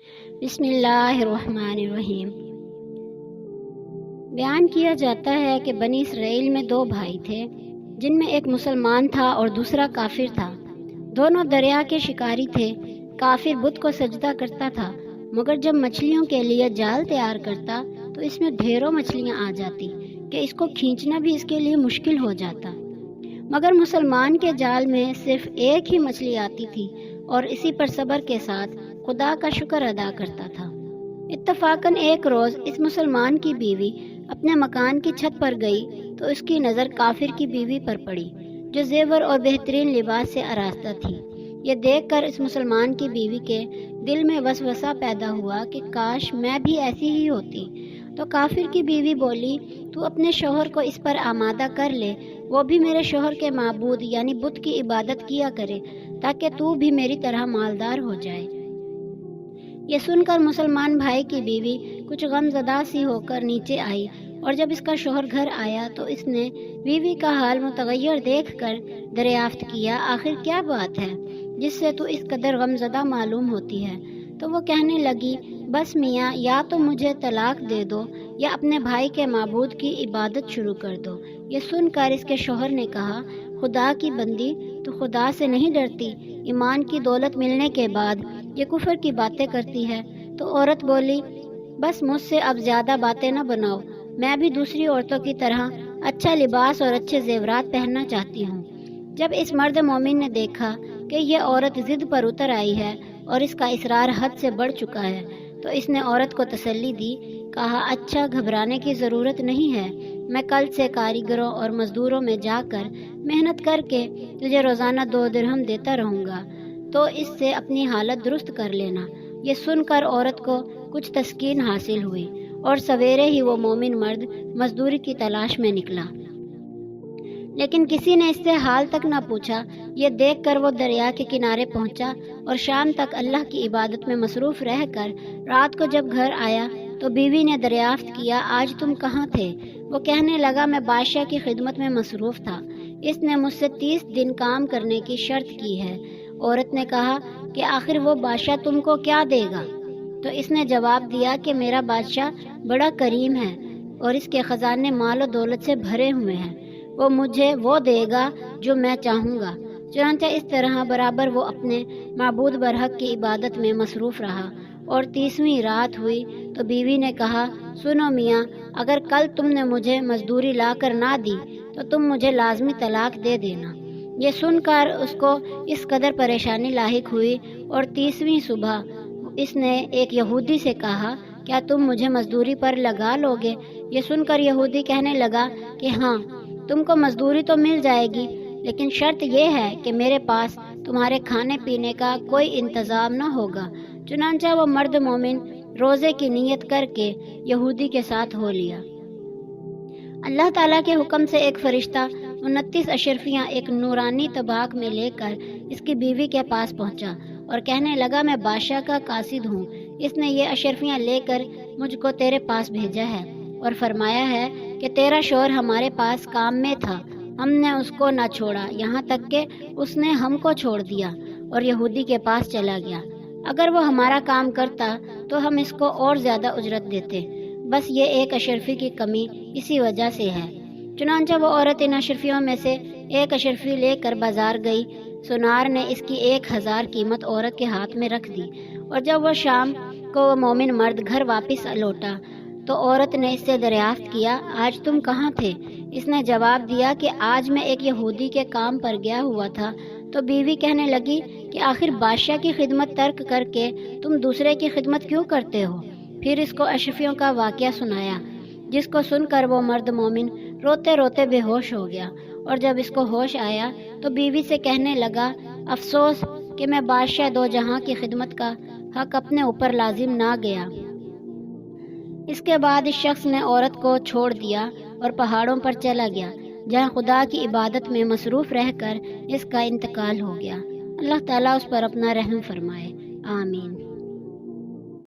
بسم اللہ الرحمن الرحیم۔ بیان کیا جاتا ہے کہ بنی اسرائیل میں دو بھائی تھے، جن میں ایک مسلمان تھا اور دوسرا کافر تھا۔ دونوں دریا کے شکاری تھے۔ کافر بت کو سجدہ کرتا تھا، مگر جب مچھلیوں کے لیے جال تیار کرتا تو اس میں ڈھیروں مچھلیاں آ جاتی کہ اس کو کھینچنا بھی اس کے لیے مشکل ہو جاتا۔ مگر مسلمان کے جال میں صرف ایک ہی مچھلی آتی تھی اور اسی پر صبر کے ساتھ خدا کا شکر ادا کرتا تھا۔ اتفاقاً ایک روز اس مسلمان کی بیوی اپنے مکان کی چھت پر گئی تو اس کی نظر کافر کی بیوی پر پڑی، جو زیور اور بہترین لباس سے آراستہ تھی۔ یہ دیکھ کر اس مسلمان کی بیوی کے دل میں وسوسہ پیدا ہوا کہ کاش میں بھی ایسی ہی ہوتی۔ تو کافر کی بیوی بولی، تو اپنے شوہر کو اس پر آمادہ کر لے، وہ بھی میرے شوہر کے معبود یعنی بت کی عبادت کیا کرے، تاکہ تو بھی میری طرح مالدار ہو جائے۔ یہ سن کر مسلمان بھائی کی بیوی کچھ غم زدہ سی ہو کر نیچے آئی، اور جب اس کا شوہر گھر آیا تو اس نے بیوی کا حال متغیر دیکھ کر دریافت کیا، آخر کیا بات ہے جس سے تو اس قدر غم زدہ معلوم ہوتی ہے؟ تو وہ کہنے لگی، بس میاں، یا تو مجھے طلاق دے دو یا اپنے بھائی کے معبود کی عبادت شروع کر دو۔ یہ سن کر اس کے شوہر نے کہا، خدا کی بندی، تو خدا سے نہیں ڈرتی؟ ایمان کی دولت ملنے کے بعد یہ کفر کی باتیں کرتی ہے۔ تو عورت بولی، بس مجھ سے اب زیادہ باتیں نہ بناؤ، میں بھی دوسری عورتوں کی طرح اچھا لباس اور اچھے زیورات پہننا چاہتی ہوں۔ جب اس مرد مومن نے دیکھا کہ یہ عورت ضد پر اتر آئی ہے اور اس کا اصرار حد سے بڑھ چکا ہے، تو اس نے عورت کو تسلی دی، کہا، اچھا، گھبرانے کی ضرورت نہیں ہے، میں کل سے کاریگروں اور مزدوروں میں جا کر محنت کر کے تجھے روزانہ 2 درہم دیتا رہوں گا، تو اس سے اپنی حالت درست کر لینا۔ یہ سن کر عورت کو کچھ تسکین حاصل ہوئی اور سویرے ہی وہ مومن مرد مزدوری کی تلاش میں نکلا، لیکن کسی نے اس سے حال تک نہ پوچھا۔ یہ دیکھ کر وہ دریا کے کنارے پہنچا اور شام تک اللہ کی عبادت میں مصروف رہ کر رات کو جب گھر آیا تو بیوی نے دریافت کیا، آج تم کہاں تھے؟ وہ کہنے لگا، میں بادشاہ کی خدمت میں مصروف تھا، اس نے مجھ سے 30 دن کام کرنے کی شرط کی ہے۔ عورت نے کہا کہ آخر وہ بادشاہ تم کو کیا دے گا؟ تو اس نے جواب دیا کہ میرا بادشاہ بڑا کریم ہے اور اس کے خزانے مال و دولت سے بھرے ہوئے ہیں، وہ مجھے وہ دے گا جو میں چاہوں گا۔ چنانچہ اس طرح برابر وہ اپنے معبود برحق کی عبادت میں مصروف رہا، اور 30ویں رات ہوئی تو بیوی نے کہا، سنو میاں، اگر کل تم نے مجھے مزدوری لا کر نہ دی تو تم مجھے لازمی طلاق دے دینا۔ یہ سن کر اس کو اس قدر پریشانی لاحق ہوئی، اور 30ویں صبح اس نے ایک یہودی سے کہا، کیا تم مجھے مزدوری پر لگا لوگے؟ یہ سن کر یہودی کہنے لگا کہ ہاں، تم کو مزدوری تو مل جائے گی، لیکن شرط یہ ہے کہ میرے پاس تمہارے کھانے پینے کا کوئی انتظام نہ ہوگا۔ چنانچہ وہ مرد مومن روزے کی نیت کر کے یہودی کے ساتھ ہو لیا۔ اللہ تعالیٰ کے حکم سے ایک فرشتہ 29 اشرفیاں ایک نورانی طباق میں لے کر اس کی بیوی کے پاس پہنچا اور کہنے لگا، میں بادشاہ کا قاصد ہوں، اس نے یہ اشرفیاں لے کر مجھ کو تیرے پاس بھیجا ہے اور فرمایا ہے کہ تیرا شوہر ہمارے پاس کام میں تھا، ہم نے اس کو نہ چھوڑا، یہاں تک کہ اس نے ہم کو چھوڑ دیا اور یہودی کے پاس چلا گیا۔ اگر وہ ہمارا کام کرتا تو ہم اس کو اور زیادہ اجرت دیتے، بس یہ ایک اشرفی کی کمی اسی وجہ سے ہے۔ چنانچہ وہ عورت ان اشرفیوں میں سے ایک اشرفی لے کر بازار گئی۔ سنار نے اس کی 1000 قیمت عورت کے ہاتھ میں رکھ دی، اور جب وہ شام کو وہ مومن مرد گھر واپس لوٹا تو عورت نے اس سے دریافت کیا، آج تم کہاں تھے؟ اس نے جواب دیا کہ آج میں ایک یہودی کے کام پر گیا ہوا تھا۔ تو بیوی کہنے لگی کہ آخر بادشاہ کی خدمت ترک کر کے تم دوسرے کی خدمت کیوں کرتے ہو؟ پھر اس کو اشرفیوں کا واقعہ سنایا، جس کو سن کر وہ مرد مومن روتے روتے بے ہوش ہو گیا، اور جب اس کو ہوش آیا تو بیوی سے کہنے لگا، افسوس کہ میں بادشاہ 2 جہاں کی خدمت کا حق اپنے اوپر لازم نہ گیا۔ اس کے بعد اس شخص نے عورت کو چھوڑ دیا اور پہاڑوں پر چلا گیا، جہاں خدا کی عبادت میں مصروف رہ کر اس کا انتقال ہو گیا۔ اللہ تعالیٰ اس پر اپنا رحم فرمائے، آمین۔